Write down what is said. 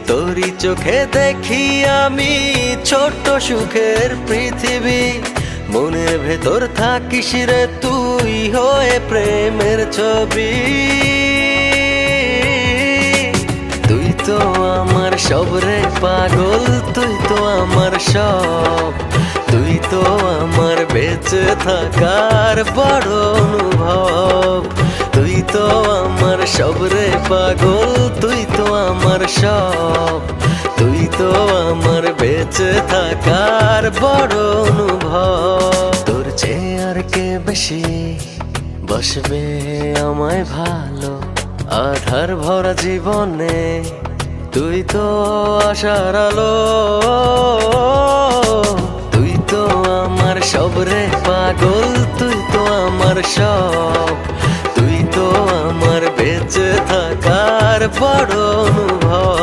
তোরই চোখে দেখি আমি ছোট্ট সুখের পৃথিবী। মনের ভেতর থাকিস রে তুই হয়ে প্রেমের ছবি। তুই তো আমার সব রে পাগল, তুই তো আমার সব। তুই তো আমার বেঁচে থাকার বড় অনুভব। তুই তো আমার সব রে পাগল, তুই তো আমার সব। তুই তো আমার বেঁচে থাকার বড় অনুভব। তোর চেয়ে আর কে বেশি বসবে আমায় ভালো আধার ভরা জীবনে? তুই তো আশার আলো। তুই তো আমার সব রে পাগল, তুই তো আমার সব। তুই তো আমার বেঁচে থাকার বড় অনুভব।